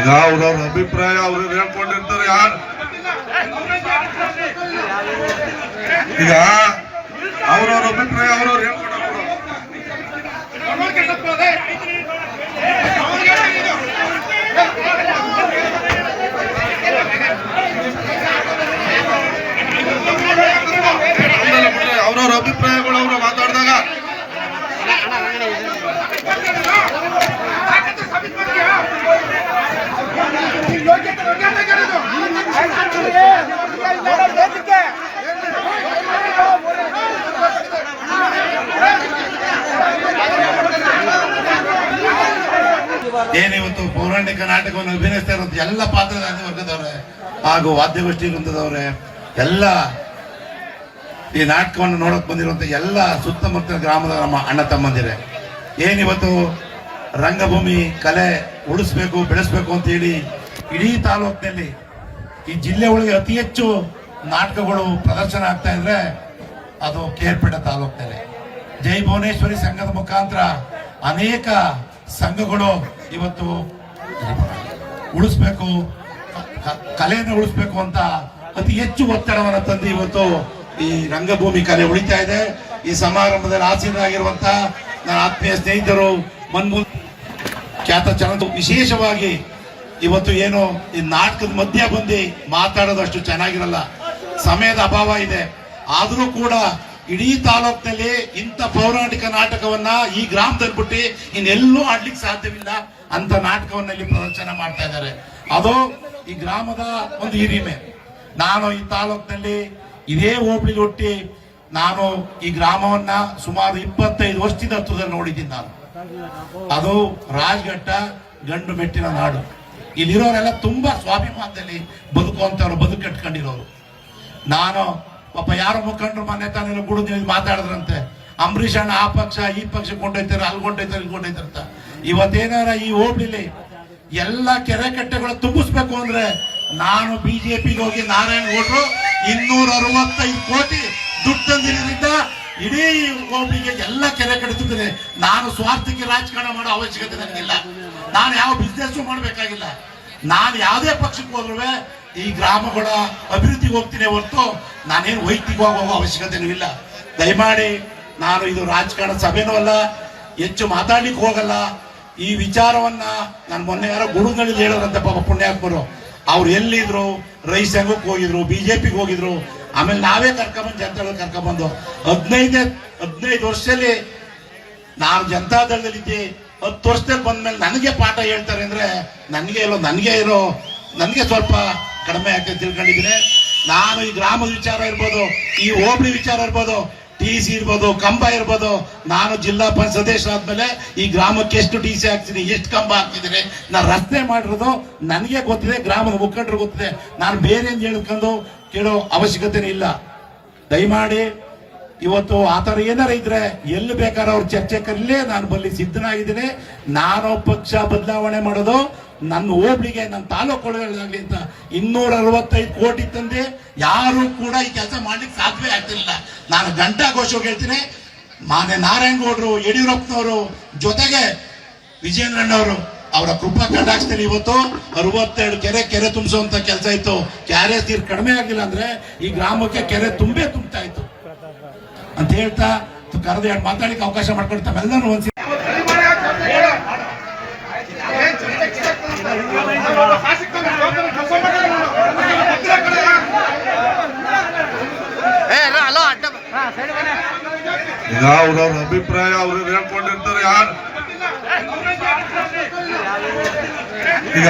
ಈಗ ಅವ್ರವ್ರ ಅಭಿಪ್ರಾಯ ಅವ್ರು ಹೇಳ್ಕೊಂಡಿರ್ತಾರೆ. ಯಾರು ಈಗ ಅವ್ರವ್ರ ಅಭಿಪ್ರಾಯ ಅವ್ರವ್ರು ಹೇಳ್ಕೊಂಡ್ರು. ಅವ್ರವ್ರ ಅಭಿಪ್ರಾಯಗಳು ಅವ್ರು ಮಾತಾಡಿದಾಗ ಏನಿವತ್ತು ಪೌರಾಣಿಕ ನಾಟಕವನ್ನು ಅಭಿನಯಿಸ್ತಾ ಇರುವಂತ ಎಲ್ಲ ಪಾತ್ರಧಾರಿ ವರ್ಗದವ್ರೆ ಹಾಗೂ ವಾದ್ಯಗೋಷ್ಠಿ ವೃಂದದವ್ರೆ ಎಲ್ಲ ಈ ನಾಟಕವನ್ನು ನೋಡಕ್ ಬಂದಿರುವಂತ ಎಲ್ಲ ಸುತ್ತಮುತ್ತ ಗ್ರಾಮದ ನಮ್ಮ ಅಣ್ಣ ತಮ್ಮಂದಿರೆ, ಏನಿವತ್ತು ರಂಗಭೂಮಿ ಕಲೆ ಉಳಿಸ್ಬೇಕು ಬೆಳೆಸ್ಬೇಕು ಅಂತ ಹೇಳಿ ಇಡೀ ತಾಲೂಕಿನಲ್ಲಿ ಈ ಜಿಲ್ಲೆ ಒಳಗೆ ಅತಿ ಹೆಚ್ಚು ನಾಟಕಗಳು ಪ್ರದರ್ಶನ ಆಗ್ತಾ ಇದ್ರೆ ಅದು ಕೇರ್ಪೇಟೆ ತಾಲೂಕಿನಲ್ಲಿ ಜೈ ಭುವನೇಶ್ವರಿ ಸಂಘದ ಮುಖಾಂತರ ಅನೇಕ ಸಂಘಗಳು ಇವತ್ತು ಉಳಿಸ್ಬೇಕು, ಕಲೆಯನ್ನು ಉಳಿಸ್ಬೇಕು ಅಂತ ಅತಿ ಹೆಚ್ಚು ಒತ್ತಡವನ್ನು ತಂದು ಇವತ್ತು ಈ ರಂಗಭೂಮಿ ಕಲೆ ಉಳಿತಾ ಇದೆ. ಈ ಸಮಾರಂಭದಲ್ಲಿ ಆಸೀನರಾಗಿರುವಂತ ನನ್ನ ಆತ್ಮೀಯ ಸ್ನೇಹಿತರು ಖ್ಯಾತ ಚಲನ ವಿಶೇಷವಾಗಿ ಇವತ್ತು ಏನು ಈ ನಾಟಕದ ಮಧ್ಯ ಬಂದು ಮಾತಾಡೋದಷ್ಟು ಚೆನ್ನಾಗಿರಲ್ಲ, ಸಮಯದ ಅಭಾವ ಇದೆ. ಆದರೂ ಕೂಡ ಇಡೀ ತಾಲೂಕಿನಲ್ಲಿ ಇಂಥ ಪೌರಾಣಿಕ ನಾಟಕವನ್ನ ಈ ಗ್ರಾಮದಲ್ಲಿ ಬಿಟ್ಟು ಇನ್ನೆಲ್ಲೂ ಆಡ್ಲಿಕ್ಕೆ ಸಾಧ್ಯವಿಲ್ಲ ಅಂತ ನಾಟಕವನ್ನ ಇಲ್ಲಿ ಪ್ರದರ್ಶನ ಮಾಡ್ತಾ ಇದ್ದಾರೆ. ಅದು ಈ ಗ್ರಾಮದ ಒಂದು ಹಿರಿಮೆ. ನಾನು ಈ ತಾಲೂಕಿನಲ್ಲಿ ಇದೇ ಹೋಬಳಿ ಹುಟ್ಟಿ ನಾನು ಈ ಗ್ರಾಮವನ್ನ ಸುಮಾರು 25 ವರ್ಷದಿಂದ ಹತ್ತದಲ್ಲಿ ನೋಡಿದ್ದೀನಿ. ನಾನು ಅದು ರಾಜಘಟ್ಟ ಗಂಡು ಮೆಟ್ಟಿನ ನಾಡು. ಇಲ್ಲಿರೋರೆಲ್ಲ ತುಂಬಾ ಸ್ವಾಭಿಮಾನದಲ್ಲಿ ಬದುಕುವಂತವ್ರು, ಬದುಕು ಕಟ್ಕೊಂಡಿರೋರು. ನಾನು ಪಾಪ ಯಾರೋ ಮುಖಂಡರು ಮೊನ್ನೆ ತಾನೇನು ಗುಡಿದ ಮಾತಾಡಿದ್ರಂತೆ, ಅಂಬರೀಷ್ ಅಣ್ಣ ಆ ಪಕ್ಷ ಈ ಪಕ್ಷ ಕೊಂಡೊಯ್ತಾರೆ, ಅಲ್ಲಿ ಕೊಂಡೊಯ್ತಾರೆ, ಇಲ್ಲಿ ಕೊಂಡೊಯ್ತಾರೆ ಅಂತ. ಇವತ್ತೇನಾರ ಈ ಹೋಬಳಿಲಿ ಎಲ್ಲ ಕೆರೆ ಕಟ್ಟೆಗಳು ತುಂಬಿಸ್ಬೇಕು ಅಂದ್ರೆ ನಾನು ಬಿಜೆಪಿಗೆ ಹೋಗಿ ನಾರಾಯಣಗೌಡರು 265 ಕೋಟಿ ದುಡ್ಡು ತಂದಿರೋದ್ರಿಂದ ಇಡೀ ಹೋಬಳಿಗೆ ಎಲ್ಲ ಕೆರೆ ಕಟ್ಟುತ್ತಿದ್ದೇನೆ. ನಾನು ಸ್ವಾರ್ಥಕ್ಕೆ ರಾಜಕಾರಣ ಮಾಡೋ ಅವಶ್ಯಕತೆ ನನಗಿಲ್ಲ. ನಾನು ಯಾವ ಬಿಸ್ನೆಸ್ ಮಾಡಬೇಕಾಗಿಲ್ಲ. ನಾನು ಯಾವುದೇ ಪಕ್ಷಕ್ಕೆ ಹೋದ್ರೂ ಈ ಗ್ರಾಮಗಳ ಅಭಿವೃದ್ಧಿಗೆ ಹೋಗ್ತೀನಿ ಹೊರತು ನಾನೇನು ವೈಯಕ್ತಿಕವಾಗಿ ಹೋಗೋ ಅವಶ್ಯಕತೆನೂ ಇಲ್ಲ. ದಯಮಾಡಿ ನಾನು ಇದು ರಾಜಕಾರಣ ಸಭೆನೂ ಅಲ್ಲ, ಹೆಚ್ಚು ಮಾತಾಡ್ಲಿಕ್ಕೆ ಹೋಗಲ್ಲ. ಈ ವಿಚಾರವನ್ನ ನಾನು ಮೊನ್ನೆ ಯಾರೋ ಗುಡುಗಳಲ್ಲಿ ಹೇಳೋರಂತೆ ಪಾಪ ಪುಣ್ಯಾತ್ಮರು, ಅವ್ರು ಎಲ್ಲಿದ್ರು ರೈತ ಸಂಘಕ್ಕೆ ಹೋಗಿದ್ರು, ಬಿಜೆಪಿಗೆ ಹೋಗಿದ್ರು, ಆಮೇಲೆ ನಾವೇ ಕರ್ಕೊಂಡ್ಬಂದು ಜನತಾದಳ ಕರ್ಕೊಂಡ್ಬಂದು 15 ವರ್ಷದಲ್ಲಿ ನಾನು ಜನತಾದಳದಲ್ಲಿದ್ದೆ. 10 ವರ್ಷದಲ್ಲಿ ಬಂದ್ಮೇಲೆ ನನಗೆ ಪಾಠ ಹೇಳ್ತಾರೆ ಅಂದ್ರೆ ನನಗೆ ಸ್ವಲ್ಪ ಕಡಿಮೆ ಆಗ್ತದೆ ತಿಳ್ಕೊಂಡಿದ್ದೀನಿ. ನಾನು ಈ ಗ್ರಾಮದ ವಿಚಾರ ಇರ್ಬೋದು, ಈ ಹೋಬಳಿ ವಿಚಾರ ಇರ್ಬೋದು, TC ಇರ್ಬೋದು, ಕಂಬ ಇರ್ಬೋದು, ನಾನು ಜಿಲ್ಲಾ ಪಂಚಾಯತ್ ಸದಸ್ಯ ಆದ್ಮೇಲೆ ಈ ಗ್ರಾಮಕ್ಕೆ ಎಷ್ಟು TC ಹಾಕ್ತೀನಿ, ಎಷ್ಟು ಕಂಬ ಹಾಕ್ತಿದ್ದೀನಿ, ನಾನು ರಸ್ತೆ ಮಾಡಿರೋದು ನನಗೆ ಗೊತ್ತಿದೆ, ಗ್ರಾಮದ ಮುಖಂಡರು ಗೊತ್ತಿದೆ. ನಾನು ಬೇರೆ ಹೇಳ್ಕೊಂಡು ಕೇಳೋ ಅವಶ್ಯಕತೆನೇ ಇಲ್ಲ. ದಯಮಾಡಿ ಇವತ್ತು ಆತರ ಏನಾರ ಇದ್ರೆ ಎಲ್ಲಿ ಬೇಕಾದ್ರೆ ಅವ್ರ ಚರ್ಚೆ ಕರೀಲಿ, ನಾನು ಬಲ್ಲಿ ಸಿದ್ಧನಾಗಿದ್ದೀನಿ. ನಾನು ಪಕ್ಷ ಬದಲಾವಣೆ ಮಾಡೋದು ನನ್ನ ಹೋಬಳಿಗೆ, ನನ್ನ ತಾಲೂಕು ಒಳಗಾಗಲಿ ಅಂತ 265 ಕೋಟಿ ತಂದೆ ಯಾರು ಕೂಡ ಈ ಕೆಲಸ ಮಾಡ್ಲಿಕ್ಕೆ ಸಾಧ್ಯವೇ ಆಗ್ತಿಲ್ಲ. ನಾನು ಘಂಟಾಘೋಷವಾಗಿ ಹೇಳ್ತೀನಿ, ಮಾನ್ಯ ನಾರಾಯಣಗೌಡರು, ಯಡಿಯೂರಪ್ಪನವರು ಜೊತೆಗೆ ವಿಜಯೇಂದ್ರಣ್ಣವರು ಅವರ ಕೃಪಾ ಕಟಾಕ್ಷದಲ್ಲಿ ಇವತ್ತು 62 ಕೆರೆ ತುಂಬಿಸುವಂತ ಕೆಲಸ ಇತ್ತು. ಕ್ಯಾರೇಜ್ ನೀರು ಕಡಿಮೆ ಆಗಿಲ್ಲ ಅಂದ್ರೆ ಈ ಗ್ರಾಮಕ್ಕೆ ಕೆರೆ ತುಂಬ್ತಾ ಇತ್ತು ಅಂತ ಹೇಳ್ತಾ ಕರೆದು ಮಾತಾಡ್ಲಿಕ್ಕೆ ಅವಕಾಶ ಮಾಡ್ಕೊಂಡು ತಮ್ಮೆಲ್ಲರೂ ಒಂದ್ಸಿ ಈಗ ಅವ್ರವ್ರ ಅಭಿಪ್ರಾಯ ಅವ್ರು ಹೇಳ್ಕೊಂಡಿರ್ತಾರೆ. ಯಾರು ಈಗ